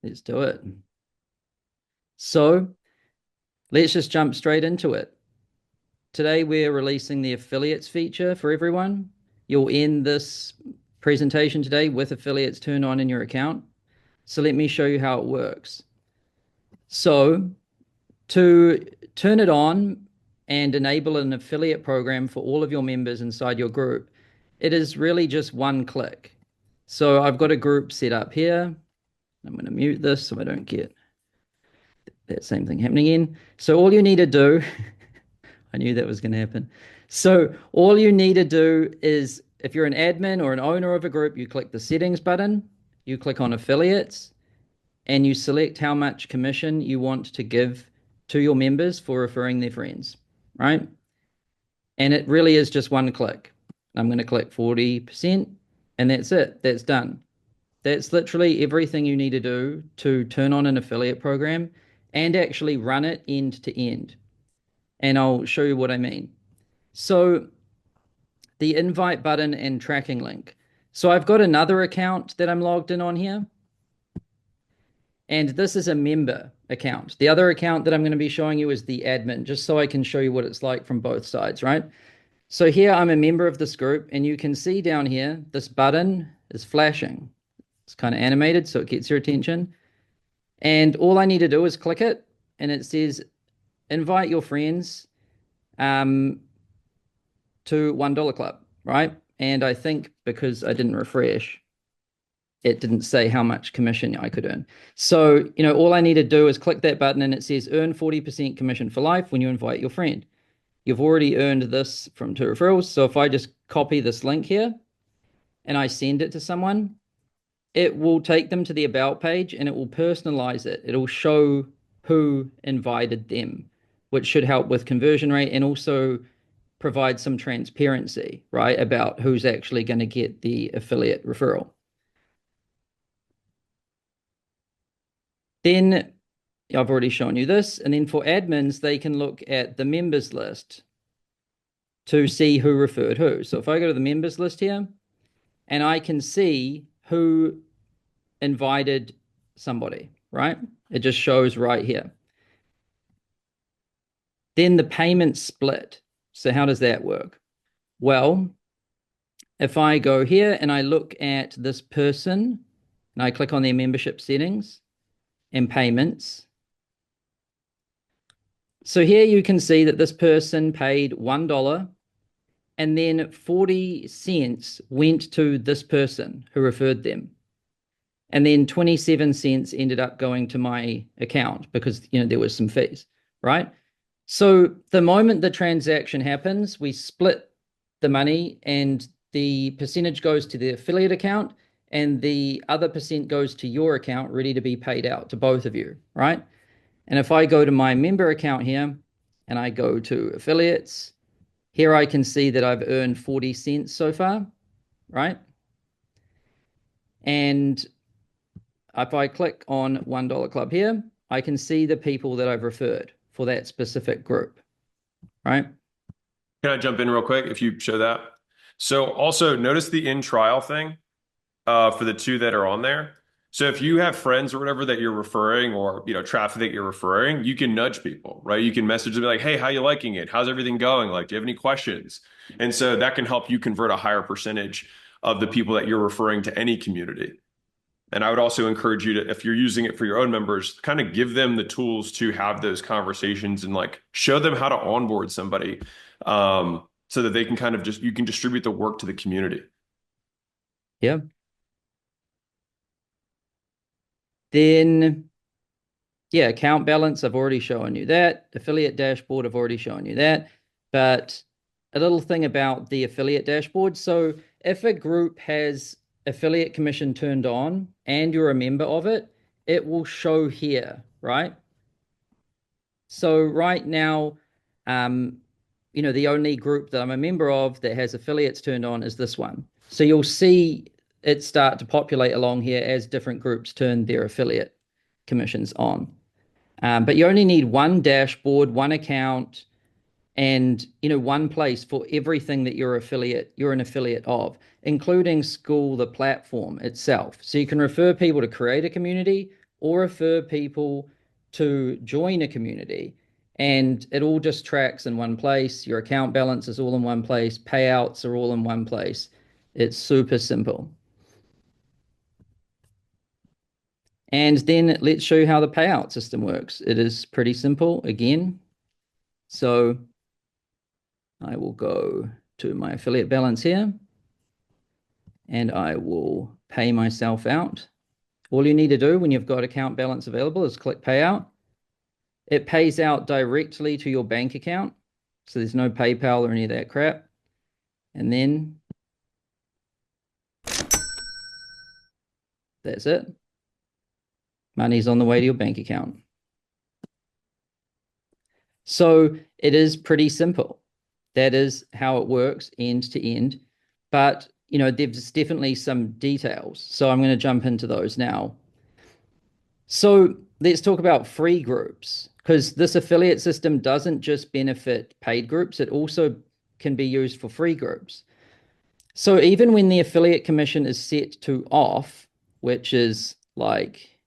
Let's do it. So let's just jump straight into it. Today, we're releasing the affiliates feature for everyone. You'll end this presentation today with affiliates turned on in your account. So let me show you how it works. So to turn it on and enable an affiliate program for all of your members inside your group, it is really just one click. So I've got a group set up here. I'm going to mute this so I don't get that same thing happening again. So all you need to do, I knew that was going to happen. So all you need to do is, if you're an admin or an owner of a group, you click the settings button, you click on affiliates, and you select how much commission you want to give to your members for referring their friends, right? And it really is just one click. I'm going to click 40%, and that's it. That's done. That's literally everything you need to do to turn on an affiliate program and actually run it end to end. And I'll show you what I mean. So the invite button and tracking link. So I've got another account that I'm logged in on here. And this is a member account. The other account that I'm going to be showing you is the admin, just so I can show you what it's like from both sides, right? So here I'm a member of this group, and you can see down here, this button is flashing. It's kind of animated, so it gets your attention. And all I need to do is click it, and it says, invite your friends to $1 Club, right? And I think because I didn't refresh, it didn't say how much commission I could earn. So, all I need to do is click that button, and it says earn 40% commission for life when you invite your friend. You've already earned this from 2 referrals. So if I just copy this link here and I send it to someone, it will take them to the about page and it will personalize it. It'll show who invited them, which should help with conversion rate and also provide some transparency, right, about who's actually going to get the affiliate referral. Then I've already shown you this. And then for admins, they can look at the members list to see who referred who. So if I go to the members list here, and I can see who invited somebody, right? It just shows right here. Then the payment split. So how does that work? Well, if I go here and I look at this person, and I click on their membership settings and payments. So here you can see that this person paid $1 and then 40 cents went to this person who referred them. And then 27 cents ended up going to my account because, there was some fees, right? So the moment the transaction happens, we split the money and the percentage goes to the affiliate account and the other percent goes to your account ready to be paid out to both of you, right? And if I go to my member account here and I go to affiliates, here I can see that I've earned 40 cents so far, right? And if I click on $1 Club here, I can see the people that I've referred for that specific group, right? Can I jump in real quick if you show that? So also notice the in trial thing for the 2 that are on there. So if you have friends or whatever that you're referring or, traffic that you're referring, you can nudge people, right? You can message them like, hey, how you liking it? How's everything going? Like, do you have any questions? And so that can help you convert a higher percentage of the people that you're referring to any community. And I would also encourage you to, if you're using it for your own members, kind of give them the tools to have those conversations and like show them how to onboard somebody so that they can kind of you can distribute the work to the community. Yeah. Then, account balance, I've already shown you that. Affiliate dashboard, I've already shown you that. But a little thing about the affiliate dashboard. So if a group has affiliate commission turned on and you're a member of it, it will show here, right? So right now, the only group that I'm a member of that has affiliates turned on is this one. So you'll see it start to populate along here as different groups turn their affiliate commissions on. But you only need one dashboard, one account, and one place for everything that you're an affiliate of, including Skool, the platform itself. So you can refer people to create a community, or refer people to join a community. And it all just tracks in one place. Your account balance is all in one place. Payouts are all in one place. It's super simple. And then let's show you how the payout system works. It is pretty simple again. So I will go to my affiliate balance here and I will pay myself out. All you need to do when you've got account balance available is click payout. It pays out directly to your bank account. So there's no PayPal or any of that crap. And then that's it. Money's on the way to your bank account. So it is pretty simple. That is how it works end to end. But, you know, there's definitely some details. So I'm going to jump into those now. So let's talk about free groups, because this affiliate system doesn't just benefit paid groups. It also can be used for free groups. So even when the affiliate commission is set to off, which is like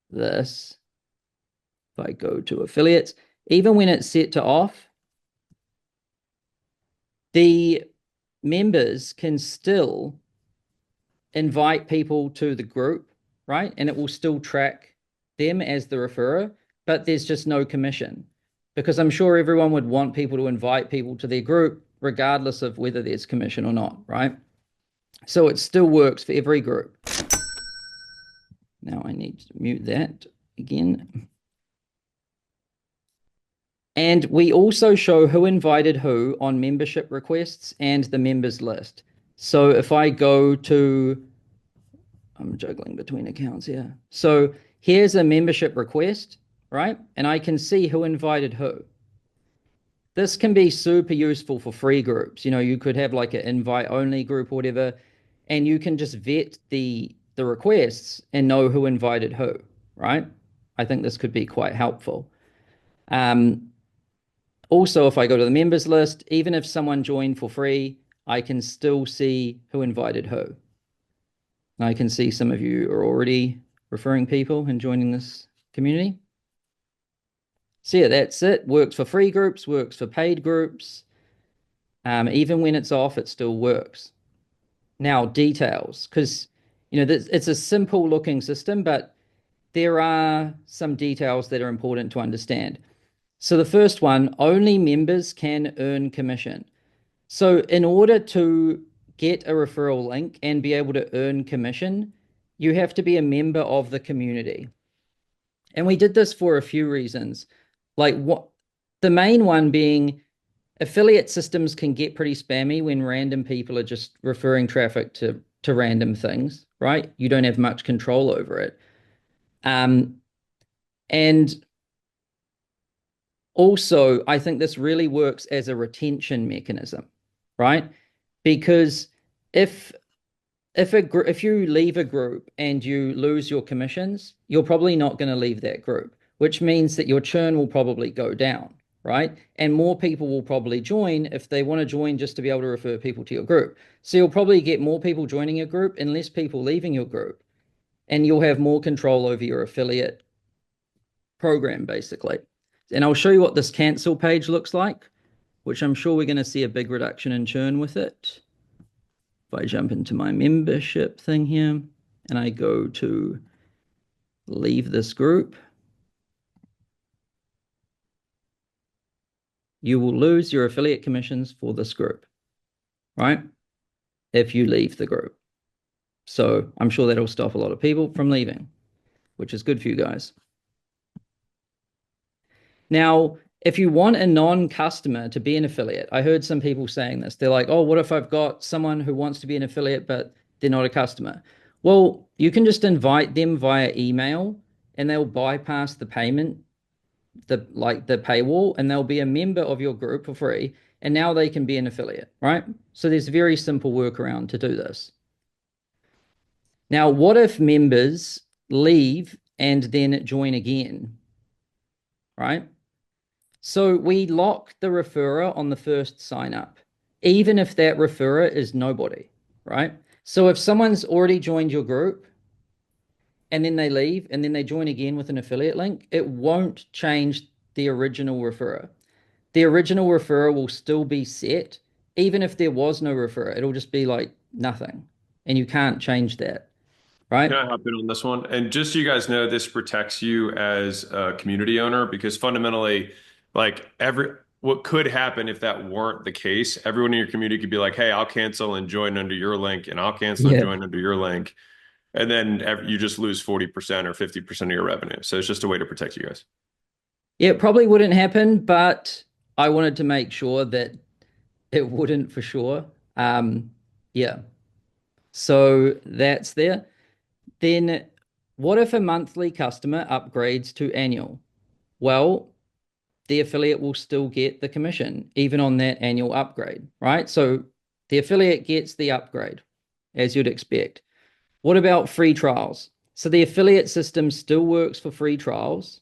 this, if I go to affiliates, even when it's set to off, the members can still invite people to the group, right? And it will still track them as the referrer, but there's just no commission, because I'm sure everyone would want people to invite people to their group regardless of whether there's commission or not, right? So it still works for every group. Now I need to mute that again. And we also show who invited who on membership requests and the members list. So if I go to, I'm juggling between accounts here. So here's a membership request, right? And I can see who invited who. This can be super useful for free groups. You know, you could have like an invite only group or whatever, and you can just vet the requests and know who invited who, right? I think this could be quite helpful. Also, if I go to the members list, even if someone joined for free, I can still see who invited who. And I can see some of you are already referring people and joining this community. So yeah, that's it. Works for free groups, works for paid groups. Even when it's off, it still works. Now, details, because you know it's a simple looking system, but there are some details that are important to understand. So the first one, only members can earn commission. So in order to get a referral link and be able to earn commission, you have to be a member of the community. And we did this for a few reasons. Like what the main one being, affiliate systems can get pretty spammy when random people are just referring traffic to random things, right? You don't have much control over it. And also, I think this really works as a retention mechanism, right? Because if you leave a group and you lose your commissions, you're probably not going to leave that group, which means that your churn will probably go down, right? And more people will probably join if they want to join just to be able to refer people to your group. So you'll probably get more people joining your group and less people leaving your group. And you'll have more control over your affiliate program, basically. And I'll show you what this cancel page looks like, which I'm sure we're going to see a big reduction in churn with it. If I jump into my membership thing here and I go to leave this group, you will lose your affiliate commissions for this group, right? If you leave the group. So I'm sure that'll stop a lot of people from leaving, which is good for you guys. Now, if you want a non-customer to be an affiliate, I heard some people saying this. They're like, oh, what if I've got someone who wants to be an affiliate, but they're not a customer? Well, you can just invite them via email and they'll bypass the payment, the paywall, and they'll be a member of your group for free. And now they can be an affiliate, right? So there's a very simple workaround to do this. Now, what if members leave and then join again, right? So we lock the referrer on the first sign up, even if that referrer is nobody, right? So if someone's already joined your group and then they leave and then they join again with an affiliate link, it won't change the original referrer. The original referrer will still be set, even if there was no referrer. It'll just be like nothing, and you can't change that, right? Can I hop in on this one? And just so you guys know, this protects you as a community owner because fundamentally, like what could happen if that weren't the case, everyone in your community could be like, hey, I'll cancel and join under your link, and I'll cancel and Yeah. join under your link. And then you just lose 40% or 50% of your revenue. So it's just a way to protect you guys. Yeah, it probably wouldn't happen, but I wanted to make sure that it wouldn't for sure. Yeah. So that's there. Then what if a monthly customer upgrades to annual? Well, the affiliate will still get the commission even on that annual upgrade, right? So the affiliate gets the upgrade as you'd expect. What about free trials? So the affiliate system still works for free trials.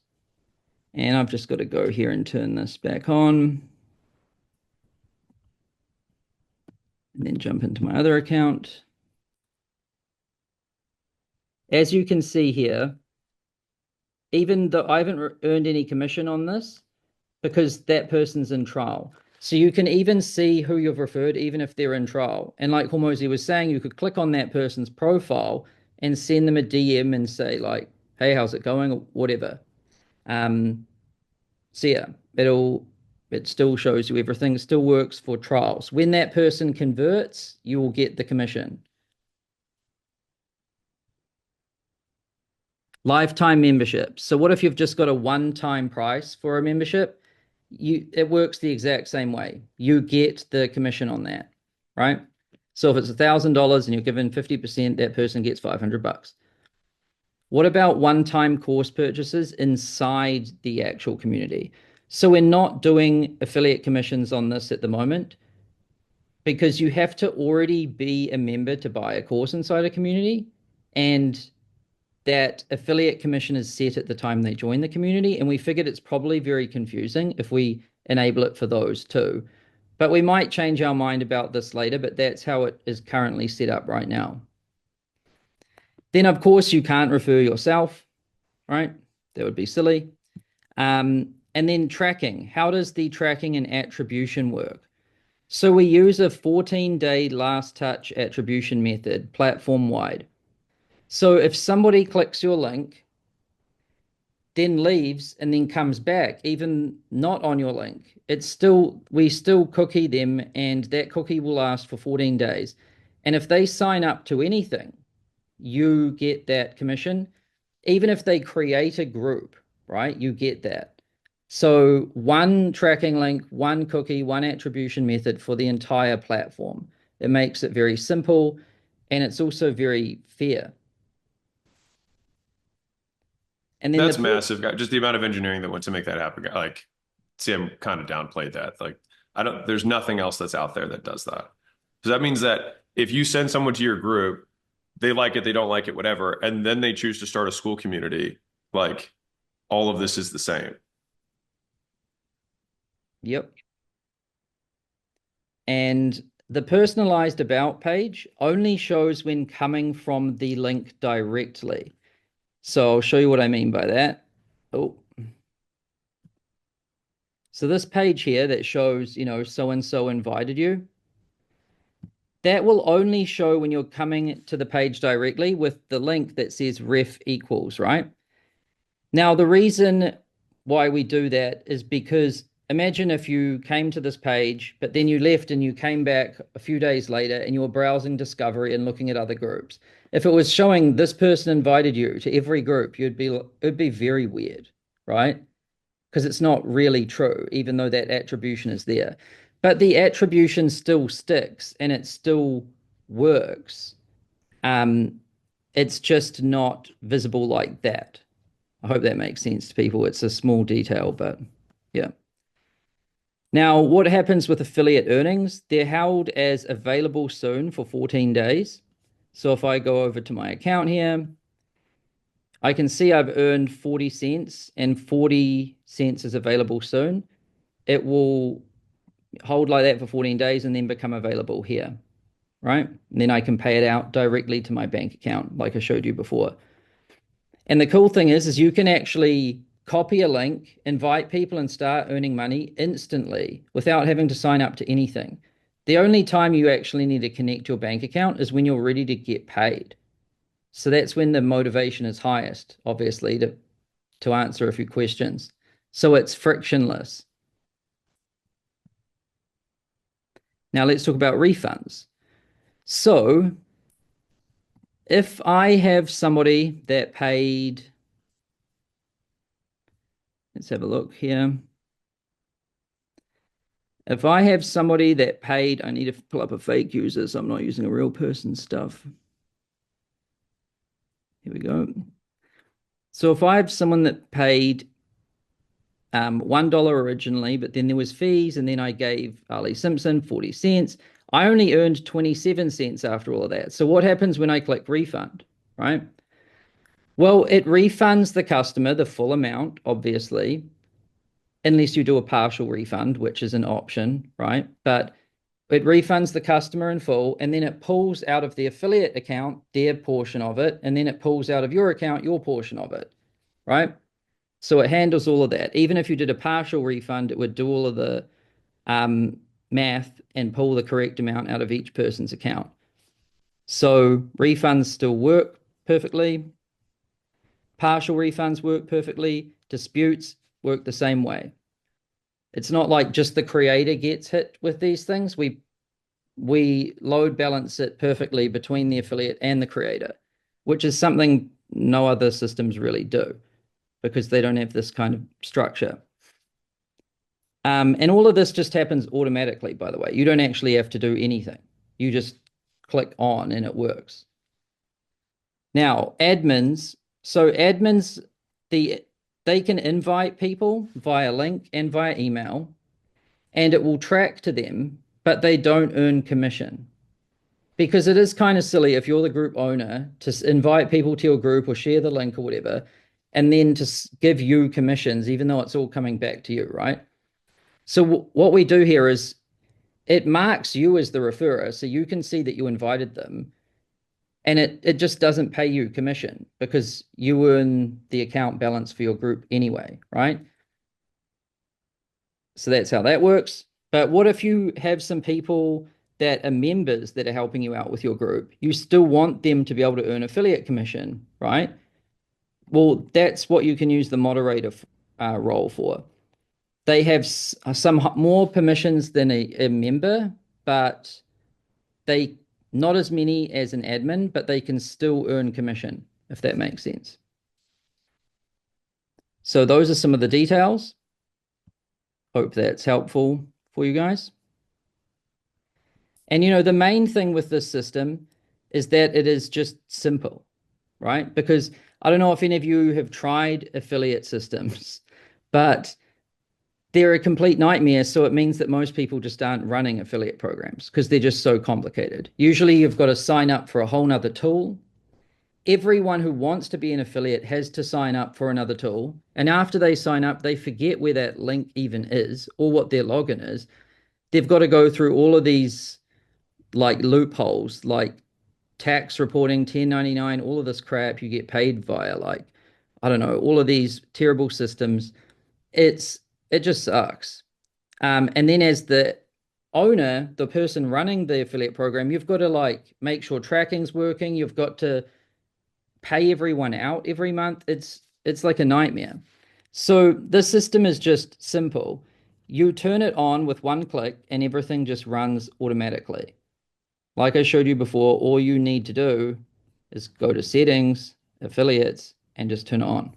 And I've just got to go here and turn this back on. And then jump into my other account. As you can see here, even though I haven't earned any commission on this because that person's in trial. So you can even see who you've referred, even if they're in trial. And like Hormozy was saying, you could click on that person's profile and send them a DM and say like, hey, how's it going? Or whatever. So yeah, it still shows you everything. It still works for trials. When that person converts, you will get the commission. Lifetime membership. So what if you've just got a one-time price for a membership? It works the exact same way. You get the commission on that, right? So if it's $1,000 and you're given 50%, that person gets $500. What about one-time course purchases inside the actual community? So we're not doing affiliate commissions on this at the moment because you have to already be a member to buy a course inside a community, and that affiliate commission is set at the time they join the community. And we figured it's probably very confusing if we enable it for those too. But we might change our mind about this later, but that's how it is currently set up right now. Then, of course, you can't refer yourself, right? That would be silly. And then tracking. How does the tracking and attribution work? So we use a 14-day last touch attribution method platform-wide. So if somebody clicks your link, then leaves and then comes back, even not on your link, we still cookie them, and that cookie will last for 14 days. And if they sign up to anything, you get that commission. Even if they create a group, right? You get that. So one tracking link, one cookie, one attribution method for the entire platform. It makes it very simple, and it's also very fair. And then That's massive. Just the amount of engineering that went to make that happen. Like, Sam kind of downplayed that. Like, there's nothing else that's out there that does that. So that means that if you send someone to your group, they like it, they don't like it, whatever, and then they choose to start a Skool community, like, all of this is the same. Yep. And the personalized about page only shows when coming from the link directly. So I'll show you what I mean by that. Oh. So this page here that shows, so-and-so invited you, that will only show when you're coming to the page directly with the link that says ref equals, right? Now, the reason why we do that is because imagine if you came to this page, but then you left and you came back a few days later and you were browsing Discovery and looking at other groups. If it was showing this person invited you to every group, it'd be very weird, right? Because it's not really true, even though that attribution is there. But the attribution still sticks and it still works. It's just not visible like that. I hope that makes sense to people. It's a small detail, but yeah. Now, what happens with affiliate earnings? They're held as available soon for 14 days. So if I go over to my account here, I can see I've earned 40 cents and 40 cents is available soon. It will hold like that for 14 days and then become available here, right? And then I can pay it out directly to my bank account like I showed you before. And the cool thing is you can actually copy a link, invite people, and start earning money instantly without having to sign up to anything. The only time you actually need to connect your bank account is when you're ready to get paid. So that's when the motivation is highest, obviously, to answer a few questions. So it's frictionless. Now let's talk about refunds. So if I have somebody that paid, let's have a look here. If I have somebody that paid, I need to pull up a fake user, so I'm not using a real person's stuff. Here we go. So if I have someone that paid $1 originally, but then there was fees, and then I gave Ali Simpson 40 cents, I only earned 27 cents after all of that. So what happens when I click refund, right? Well, it refunds the customer the full amount, obviously, unless you do a partial refund, which is an option, right? But it refunds the customer in full, and then it pulls out of the affiliate account their portion of it, and then it pulls out of your account your portion of it, right? So it handles all of that. Even if you did a partial refund, it would do all of the math and pull the correct amount out of each person's account. So refunds still work perfectly. Partial refunds work perfectly. Disputes work the same way. It's not like just the creator gets hit with these things. We load balance it perfectly between the affiliate and the creator, which is something no other systems really do because they don't have this kind of structure. And all of this just happens automatically, by the way. You don't actually have to do anything. You just click on and it works. Now, admins. So admins, they can invite people via link and via email, and it will track to them, but they don't earn commission. Because it is kind of silly if you're the group owner to invite people to your group or share the link or whatever, and then to give you commissions, even though it's all coming back to you, right? So what we do here is it marks you as the referrer, so you can see that you invited them, and it just doesn't pay you commission because you earn the account balance for your group anyway, right? So that's how that works. But what if you have some people that are members that are helping you out with your group? You still want them to be able to earn affiliate commission, right? Well, that's what you can use the moderator role for. They have some more permissions than a member, but they not as many as an admin, but they can still earn commission, if that makes sense. So those are some of the details. Hope that's helpful for you guys. And, you know, the main thing with this system is that it is just simple, right? Because I don't know if any of you have tried affiliate systems, but they're a complete nightmare. So it means that most people just aren't running affiliate programs because they're just so complicated. Usually you've got to sign up for a whole nother tool. Everyone who wants to be an affiliate has to sign up for another tool. And after they sign up, they forget where that link even is or what their login is. They've got to go through all of these like loopholes, like tax reporting, 1099, all of this crap you get paid via, like, I don't know, all of these terrible systems. It just sucks. And then as the owner, the person running the affiliate program, you've got to like make sure tracking's working. You've got to pay everyone out every month. It's like a nightmare. So the system is just simple. You turn it on with one click and everything just runs automatically. Like I showed you before, all you need to do is go to settings, affiliates, and just turn it on.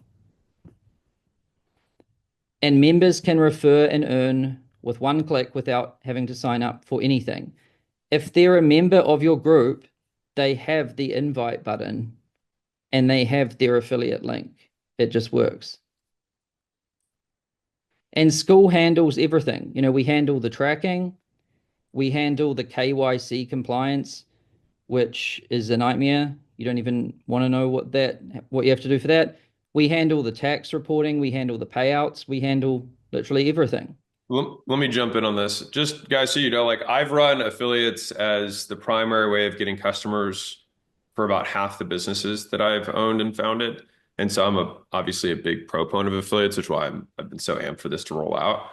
And members can refer and earn with one click without having to sign up for anything. If they're a member of your group, they have the invite button and they have their affiliate link. It just works. And Skool handles everything. You know, we handle the tracking, we handle the KYC compliance, which is a nightmare. You don't even want to know what you have to do for that. We handle the tax reporting, we handle the payouts, we handle literally everything. Let me jump in on this. Just guys, so you know, like I've run affiliates as the primary way of getting customers for about half the businesses that I've owned and founded. And so obviously a big proponent of affiliates, which is why I've been so amped for this to roll out.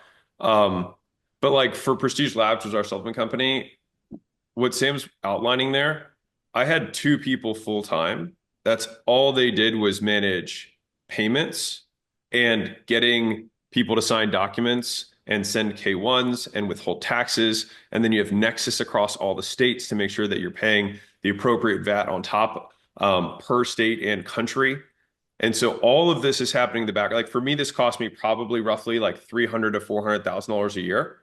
But like for Prestige Labs, which is our supplement company, what Sam's outlining there, I had 2 people full time. That's all they did was manage payments and getting people to sign documents and send K1s and withhold taxes. And then you have Nexus across all the states to make sure that you're paying the appropriate VAT on top per state and country. And so all of this is happening in the back. Like for me, this cost me probably roughly like $300,000 to $400,000 a year.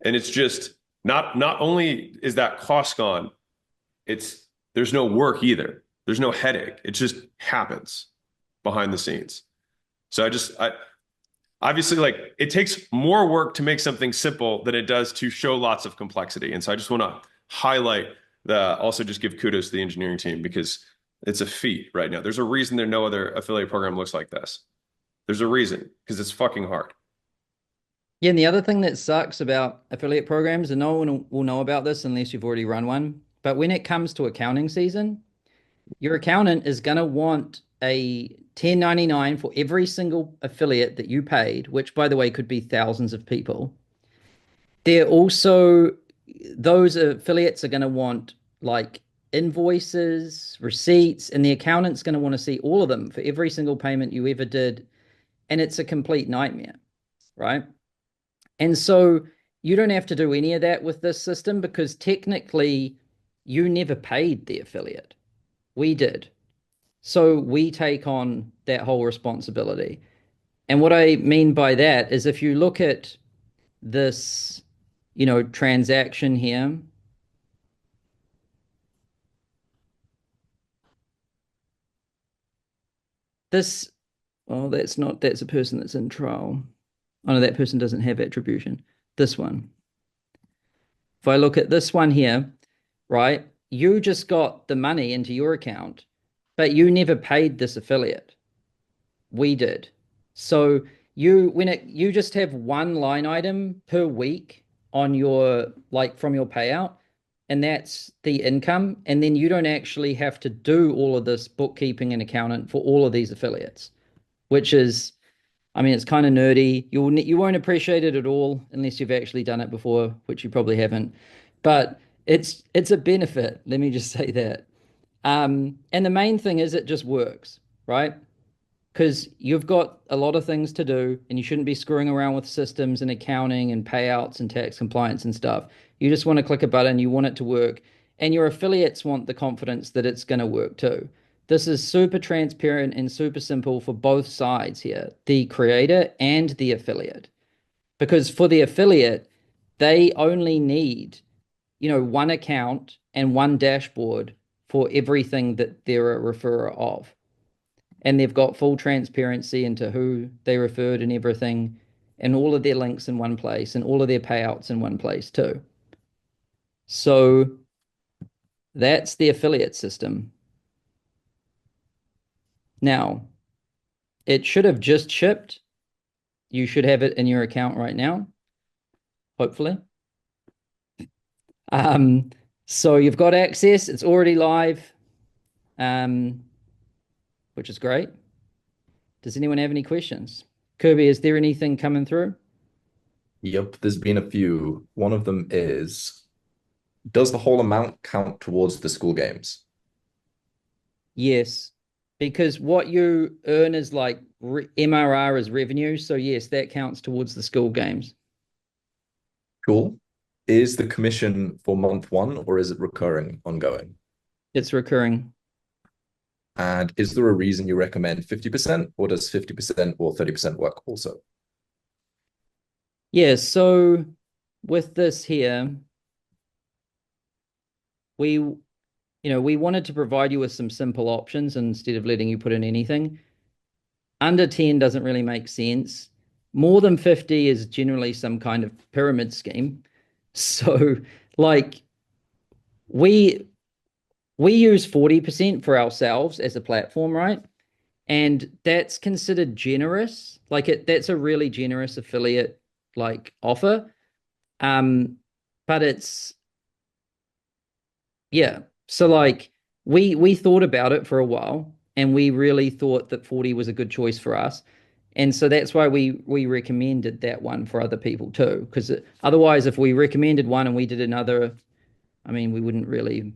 And it's just not only is that cost gone, there's no work either. There's no headache. It just happens behind the scenes. So I obviously, like, it takes more work to make something simple than it does to show lots of complexity. And so I just want to highlight also just give kudos to the engineering team, because it's a feat right now. There's a reason there no other affiliate program looks like this. There's a reason, because it's fucking hard. Yeah, and the other thing that sucks about affiliate programs, and no one will know about this unless you've already run one, but when it comes to accounting season, your accountant is going to want a 1099 for every single affiliate that you paid, which, by the way, could be thousands of people. Those affiliates are going to want like invoices, receipts, and the accountant's going to want to see all of them for every single payment you ever did. And it's a complete nightmare, right? And so you don't have to do any of that with this system, because technically you never paid the affiliate. We did. So we take on that whole responsibility. And what I mean by that is, if you look at this, transaction here, that's a person that's in trial. Oh no, that person doesn't have attribution. This one. If I look at this one here, right, you just got the money into your account, but you never paid this affiliate. We did. So you just have one line item per week on your, like, from your payout, and that's the income. And then you don't actually have to do all of this bookkeeping and accountant for all of these affiliates, which is, I mean, it's kind of nerdy. You won't appreciate it at all unless you've actually done it before, which you probably haven't. But it's a benefit. Let me just say that. And the main thing is it just works, right? Because you've got a lot of things to do, and you shouldn't be screwing around with systems and accounting and payouts and tax compliance and stuff. You just want to click a button, you want it to work, and your affiliates want the confidence that it's going to work too. This is super transparent and super simple for both sides here, the creator and the affiliate. Because for the affiliate, they only need, one account and one dashboard for everything that they're a referrer of. And they've got full transparency into who they referred and everything, and all of their links in one place, and all of their payouts in one place too. So that's the affiliate system. Now, it should have just shipped. You should have it in your account right now, hopefully. So you've got access. It's already live, which is great. Does anyone have any questions? Kirby, is there anything coming through? Yep, there's been a few. One of them is, does the whole amount count towards the Skool games? Yes, because what you earn is like MRR is revenue. So yes, that counts towards the Skool games. Cool. Is the commission for month 1, or is it recurring, ongoing? It's recurring. And is there a reason you recommend 50%, or does 50% or 30% work also? Yeah, so with this here, we wanted to provide you with some simple options instead of letting you put in anything. Under 10 doesn't really make sense. More than 50 is generally some kind of pyramid scheme. So like we use 40% for ourselves as a platform, right? And that's considered generous. That's a really generous affiliate like offer. But it's, yeah. So like we thought about it for a while, and we really thought that 40 was a good choice for us. And so that's why we recommended that one for other people too. Because otherwise, if we recommended one and we did another, I mean, we wouldn't really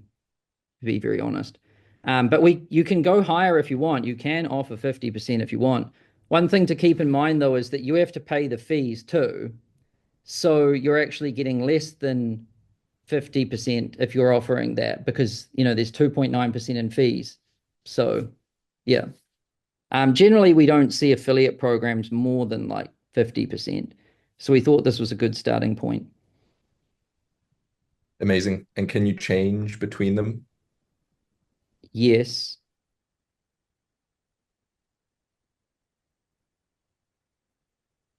be very honest. But you can go higher if you want. You can offer 50% if you want. One thing to keep in mind though is that you have to pay the fees too. So you're actually getting less than 50% if you're offering that, because there's 2.9% in fees. So yeah. Generally, we don't see affiliate programs more than like 50%. So we thought this was a good starting point. Amazing. And can you change between them? Yes.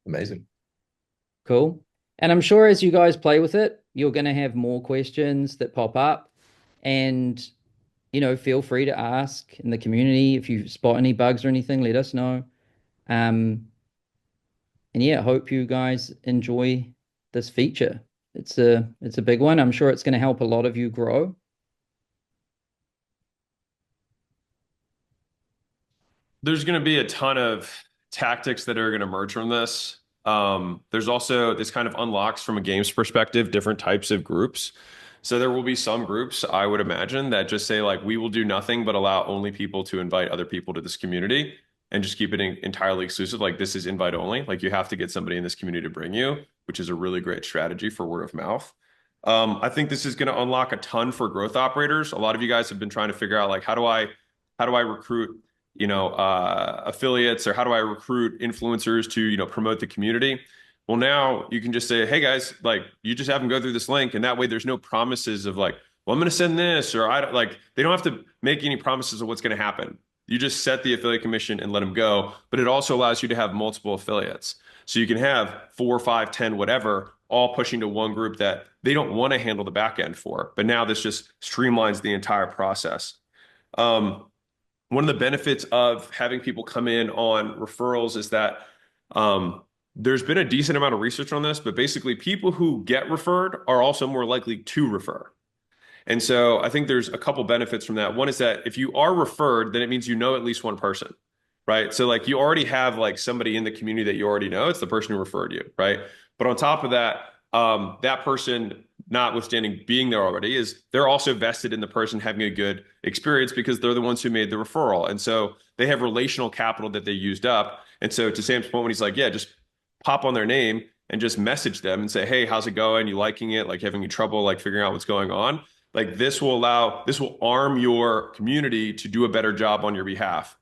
Amazing. Cool. And I'm sure as you guys play with it, you're going to have more questions that pop up. And, feel free to ask in the community. If you spot any bugs or anything, let us know. And yeah, hope you guys enjoy this feature. It's a big one. I'm sure it's going to help a lot of you grow. There's going to be a ton of tactics that are going to emerge from this. There's also this kind of unlocks from a games perspective, different types of groups. So there will be some groups, I would imagine, that just say like, we will do nothing but allow only people to invite other people to this community and just keep it entirely exclusive. Like this is invite only. Like you have to get somebody in this community to bring you, which is a really great strategy for word of mouth. I think this is going to unlock a ton for growth operators. A lot of you guys have been trying to figure out like, how do I recruit, affiliates, or how do I recruit influencers to, promote the community? Well, now you can just say, hey guys, like you just have them go through this link, and that way there's no promises of like, well, I'm going to send this, or I don't like, they don't have to make any promises of what's going to happen. You just set the affiliate commission and let them go. But it also allows you to have multiple affiliates. So you can have 4, 5, 10, whatever, all pushing to one group that they don't want to handle the back end for. But now this just streamlines the entire process. One of the benefits of having people come in on referrals is that there's been a decent amount of research on this, but basically people who get referred are also more likely to refer. And so I think there's a couple benefits from that. One is that if you are referred, then it means you know at least one person, right? So like you already have like somebody in the community that you already know. It's the person who referred you, right? But on top of that, that person, notwithstanding being there already, they're also vested in the person having a good experience because they're the ones who made the referral. And so they have relational capital that they used up. And so to Sam's point, when he's like, yeah, just pop on their name and just message them and say, hey, how's it going? You liking it? Like having any trouble like figuring out what's going on? Like this will arm your community to do a better job on your behalf.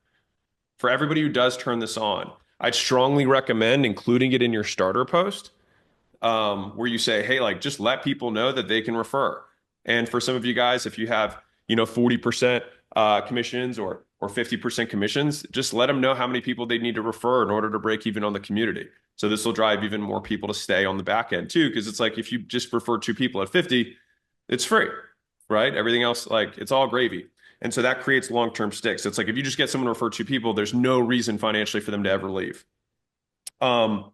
For everybody who does turn this on, I'd strongly recommend including it in your starter post, where you say, hey, like just let people know that they can refer. And for some of you guys, if you have, 40% commissions or 50% commissions, just let them know how many people they need to refer in order to break even on the community. So this will drive even more people to stay on the back end too, because it's like if you just refer 2 people at 50, it's free, right? Everything else, like it's all gravy. And so that creates long-term sticks. It's like if you just get someone to refer 2 people, there's no reason financially for them to ever leave. Those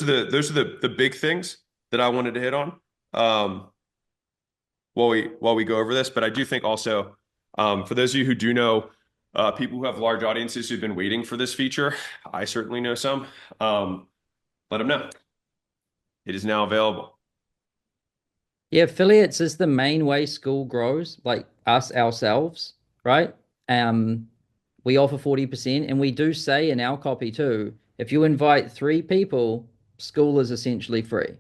are the big things that I wanted to hit on while we go over this. But I do think also for those of you who do know people who have large audiences who've been waiting for this feature, I certainly know some. Let them know. It is now available. Yeah, affiliates is the main way Skool grows, like us ourselves, right? We offer 40%, and we do say in our copy too, if you invite 3 people, Skool is essentially free,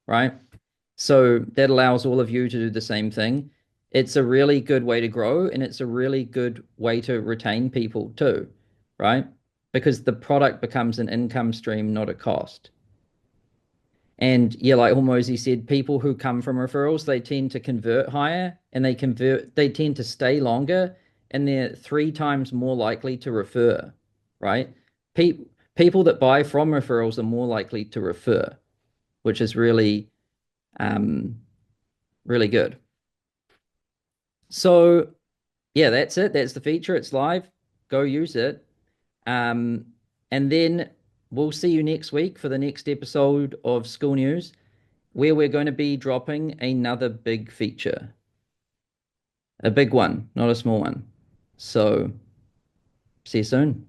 right? So that allows all of you to do the same thing. It's a really good way to grow, and it's a really good way to retain people too, right? Because the product becomes an income stream, not a cost. And yeah, like Hormozy said, people who come from referrals, they tend to convert higher, and they tend to stay longer, and they're 3 times more likely to refer, right? People that buy from referrals are more likely to refer, which is really, really good. So yeah, that's it. That's the feature. It's live. Go use it. And then we'll see you next week for the next episode of Skool News, where we're going to be dropping another big feature. A big one, not a small one. So see you soon.